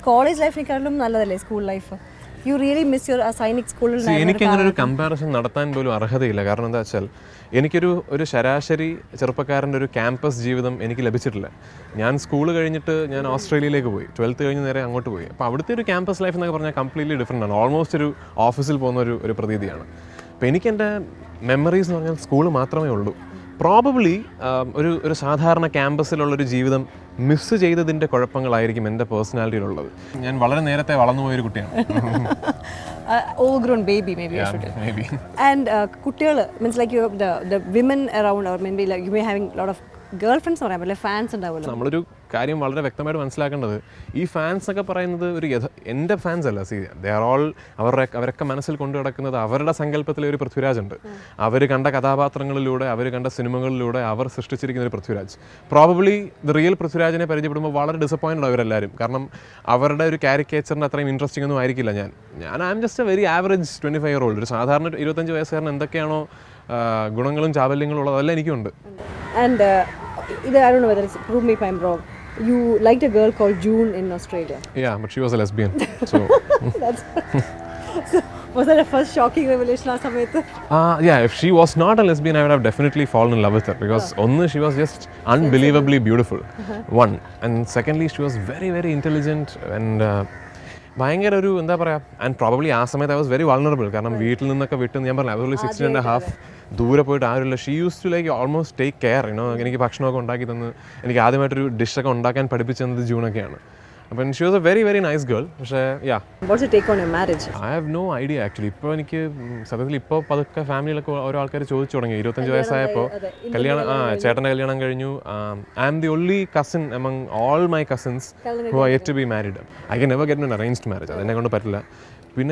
College ലൈഫിനെക്കാളും നല്ലതല്ലേ school life? You really miss your Sainik സ്കൂളിൽ? എനിക്കങ്ങനെ ഒരു കമ്പാരിസൺ നടത്താൻ പോലും അർഹതയില്ല. കാരണം എന്താ വെച്ചാൽ എനിക്കൊരു ശരാശരി ചെറുപ്പക്കാരൻ്റെ ഒരു ക്യാമ്പസ് ജീവിതം എനിക്ക് ലഭിച്ചിട്ടില്ല. ഞാൻ സ്കൂൾ കഴിഞ്ഞിട്ട് ഞാൻ ഓസ്ട്രേലിയയിലേക്ക് പോയി, 12th കഴിഞ്ഞ് നേരെ അങ്ങോട്ട് പോയി. അപ്പോൾ അവിടുത്തെ ഒരു ക്യാമ്പസ് ലൈഫ് എന്നൊക്കെ പറഞ്ഞാൽ കംപ്ലീറ്റ്ലി ഡിഫറെൻ്റ് ആണ്. ഓൾമോസ്റ്റ് ഒരു ഓഫീസിൽ പോകുന്ന ഒരു പ്രതീതിയാണ്. അപ്പോൾ എനിക്കെൻ്റെ മെമ്മറീസ് എന്ന് പറഞ്ഞാൽ സ്കൂൾ മാത്രമേ ഉള്ളൂ. പ്രോബബ്ലി ഒരു സാധാരണ ക്യാമ്പസിലുള്ളൊരു ജീവിതം മിസ് ചെയ്തതിൻ്റെ കുഴപ്പങ്ങളായിരിക്കും എൻ്റെ പേഴ്സണാലിറ്റിയിലുള്ളത്. ഞാൻ വളരെ നേരത്തെ വളർന്നു പോയൊരു കുട്ടിയാണ്. All grown baby maybe. Yeah, I should say. maybe. And കുട്ടികൾ means like you have the women around, or maybe like you may having a lot of girlfriends or fans ഉണ്ടാവുമല്ലോ. നമ്മളൊരു കാര്യം വളരെ വ്യക്തമായിട്ട് മനസ്സിലാക്കേണ്ടത്, ഈ ഫാൻസ് ഒക്കെ പറയുന്നത് എൻ്റെ ഫാൻസ് അല്ല. ദേ ആർ ഓൾ അവരൊക്കെ മനസ്സിൽ കൊണ്ടു നടക്കുന്നത് അവരുടെ സങ്കല്പത്തിലെ ഒരു പൃഥ്വിരാജ് ഉണ്ട്. അവർ കണ്ട കഥാപാത്രങ്ങളിലൂടെ, അവർ കണ്ട സിനിമകളിലൂടെ അവർ സൃഷ്ടിച്ചിരിക്കുന്ന ഒരു പൃഥ്വിരാജ്. പ്രോബബ്ലി ദ റിയൽ പൃഥ്വിരാജിനെ പരിചയപ്പെടുമ്പോൾ വളരെ ഡിസപ്പോയിൻറ്റഡ് അവരെല്ലാവരും. കാരണം അവരുടെ ഒരു കാരിക്കേച്ചറിന് അത്രയും ഇൻട്രസ്റ്റിംഗ് ഒന്നും ആയിരിക്കില്ല ഞാൻ I am just A very average 25-year-old. ഒരു സാധാരണ 25 വയസ്സുകാരൻ എന്തൊക്കെയാണോ ഗുണങ്ങളും ചാബല്യങ്ങളും ഉള്ളത് അതെല്ലാം എനിക്കുണ്ട്. And I don't know whether it's, prove me if I'm wrong, you liked a girl called June in Australia. Yeah, but she was a lesbian. So was that a first shocking revelation ആ സമയത്ത്? Yeah, if she was not a lesbian, I would have definitely fallen in love with her, because she was just unbelievably beautiful. One, and secondly, she was very very intelligent and ഭയങ്കര ഒരു എന്താ പറയുക, and probably ആ സമയത്ത് I was very vulnerable. കാരണം വീട്ടിൽ നിന്നൊക്കെ വിട്ട് ഞാൻ പറഞ്ഞു, ഐ വാസ് ഓൺലി 16.5, ദൂരെ പോയിട്ട് ആരുമില്ല. She use to like almost take care. എനിക്ക് ഭക്ഷണമൊക്കെ ഉണ്ടാക്കി തന്ന്, എനിക്ക് ആദ്യമായിട്ടൊരു ഡിഷൊക്കെ ഉണ്ടാക്കാൻ പഠിപ്പിച്ചു തന്നത് ജൂണൊക്കെയാണ്. അപ്പം she was A very very nice girl. പക്ഷേ What's your take on your marriage? I have no idea actually. ഇപ്പോൾ എനിക്ക് സത്യത്തിൽ ഇപ്പോൾ പതുക്കെ ഫാമിലിയിലൊക്കെ ഓരോ ആൾക്കാർ ചോദിച്ചു തുടങ്ങി. 25 വയസ്സായപ്പോൾ കല്യാണം, ചേട്ടൻ്റെ കല്യാണം കഴിഞ്ഞു. I am the only cousin among all my cousins who are yet to be married. I can never get an arranged marriage. അതെന്നെ കൊണ്ട് പറ്റില്ല. പിന്നെ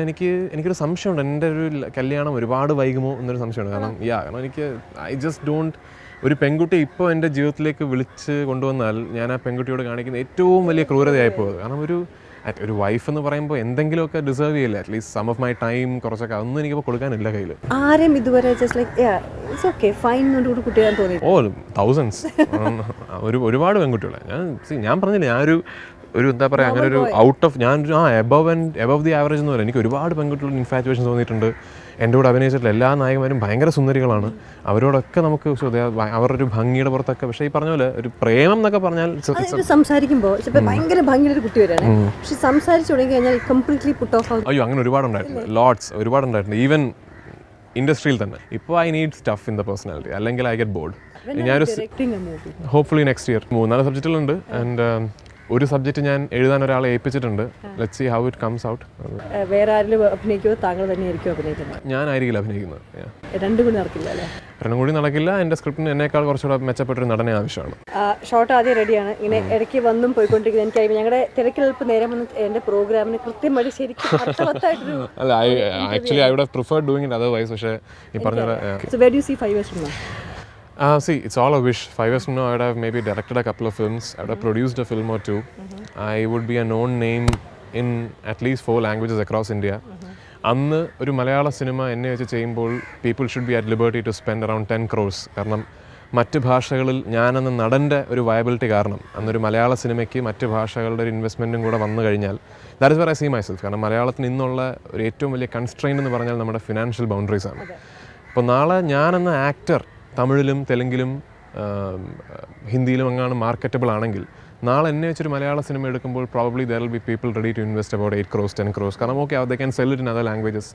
എനിക്കൊരു സംശയമുണ്ട്, എൻ്റെ ഒരു കല്യാണം ഒരുപാട് വൈകുമോ എന്നൊരു സംശയമുണ്ട്. കാരണം എനിക്ക് ഐ ജസ്റ്റ് ഡോണ്ട്, ഒരു പെൺകുട്ടി ഇപ്പോൾ എൻ്റെ ജീവിതത്തിലേക്ക് വിളിച്ച് കൊണ്ടുവന്നാൽ ഞാൻ ആ പെൺകുട്ടിയോട് കാണിക്കുന്ന ഏറ്റവും വലിയ ക്രൂരതയായി പോകുന്നത്. കാരണം ഒരു വൈഫ് എന്ന് പറയുമ്പോൾ എന്തെങ്കിലുമൊക്കെ ഡിസേർവ് ചെയ്യില്ല, at least some of my time കുറച്ചൊക്കെ. അതൊന്നും എനിക്കിപ്പോൾ കൊടുക്കാനില്ല കയ്യിൽ. ആരും ഇതുവരെ thousands. ഒരുപാട് പെൺകുട്ടികളെ ഞാൻ പറഞ്ഞില്ല, ഒരു എന്താ പറയുക, അങ്ങനെ ഒരു out of above the average എന്ന് പറയാം. എനിക്ക് ഒരുപാട് പെൺകുട്ടികളുടെ ഇൻഫാറ്റുവേഷൻ തോന്നിയിട്ടുണ്ട്. എൻ്റെ കൂടെ അഭിനയിച്ചിട്ടുള്ള എല്ലാ നായകന്മാരും ഭയങ്കര സുന്ദരികളാണ്. അവരോടൊക്കെ നമുക്ക് അവരുടെ ഒരു ഭംഗിയുടെ പുറത്തൊക്കെ, പക്ഷേ ഈ പറഞ്ഞ പോലെ ഒരു പ്രേമം എന്നൊക്കെ പറഞ്ഞാൽ സംസാരിക്കുമ്പോൾ ഭയങ്കര ഭംഗിയുടെ കുട്ടി വരാണ്, പക്ഷെ സംസാരിച്ചു തുടങ്ങി കഴിഞ്ഞാൽ കംപ്ലീറ്റ്ലി പുട്ട് ഓഫ്. അയ്യോ, അങ്ങനെ ഒരുപാടുണ്ടായിട്ടുണ്ട്, ഒരുപാടുണ്ടായിട്ടുണ്ട്. ഈവൻ ഇൻഡസ്ട്രിയിൽ തന്നെ. ഇപ്പോൾ I need stuff in the personality, അല്ലെങ്കിൽ I get bored. Hopefully next year 3-4 സബ്ജക്റ്റുകളുണ്ട്. ആൻഡ് ഒരു സബ്ജക്റ്റ് ഞാൻ എഴുതാൻ ഒരാളെ ഏൽപ്പിച്ചിട്ടുണ്ട്. Let's see how it comes out. വേറെ ആരെങ്കിലും അഭിനയിക്കുമോ, താങ്കൾ തന്നെയായിരിക്കും അഭിനയിക്കുന്നത്? ഞാനായിരിക്കില്ല അഭിനയിക്കുന്നത്. രണ്ടും കൂടി നടക്കില്ല അല്ലേ? രണ്ടും കൂടി നടക്കില്ല. എൻ്റെ സ്ക്രിപ്റ്റിന് എന്നേക്കാൾ കുറച്ചുകൂടെ മെച്ചപ്പെട്ടൊരു നടനെ ആവശ്യമാണ്. ഷോർട്ട് ആദ്യം റെഡിയാണ്, ഇങ്ങനെ ഇടയ്ക്ക് വന്നും പോയിക്കൊണ്ടിരിക്കുന്നത്. എനിക്കറിയാം, ഞങ്ങളുടെ തിരക്കിലെടുപ്പ് നേരെ വന്ന് എൻ്റെ പ്രോഗ്രാമിന് കൃത്യമായിട്ട് ശരിക്കും അല്ല, actually I would have preferred doing it otherwise. പക്ഷേ ഈ പറഞ്ഞ So where do you see 5 years from now? See, it's all a wish. 5 years from now, I would have maybe directed a couple of films. I would have produced a film or two. I would be a known name in at least 4 languages across India. അന്ന് ഒരു മലയാള cinema എന്നെ വെച്ച് ചെയ്യുമ്പോൾ people should be at liberty to spend around 10 crores. കാരണം മറ്റ് ഭാഷകളിൽ ഞാനെന്ന നടൻ്റെ ഒരു വയബിലിറ്റി കാരണം അന്നൊരു മലയാള സിനിമയ്ക്ക് മറ്റ് ഭാഷകളുടെ ഒരു ഇൻവെസ്റ്റ്മെൻറ്റും കൂടെ വന്നു കഴിഞ്ഞാൽ that is where I see myself. കാരണം മലയാളത്തിന് ഇന്നുള്ള ഒരു ഏറ്റവും വലിയ കൺസ്ട്രെയിൻ്റ് എന്ന് പറഞ്ഞാൽ നമ്മുടെ ഫിനാൻഷ്യൽ ബൗണ്ടറീസാണ്. അപ്പോൾ നാളെ ഞാനെന്ന ആക്ടർ തമിഴിലും തെലുങ്കിലും ഹിന്ദിയിലും അങ്ങാണ് മാർക്കറ്റബിൾ ആണെങ്കിൽ, നാളെ എന്നെ വെച്ചൊരു മലയാള സിനിമ എടുക്കുമ്പോൾ probably there will be people ready to invest about 8 crores 10 crores. കാരണം okay, they can sell it in other languages.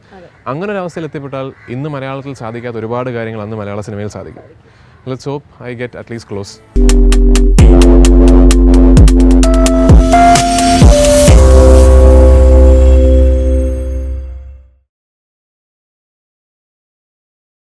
അങ്ങനെ ഒരു അവസ്ഥയിൽ എത്തിപ്പെട്ടാൽ ഇന്ന് മലയാളത്തിൽ സാധിക്കാത്ത ഒരുപാട് കാര്യങ്ങൾ അന്ന് മലയാള സിനിമയിൽ സാധിക്കും. Let's hope I get at least close.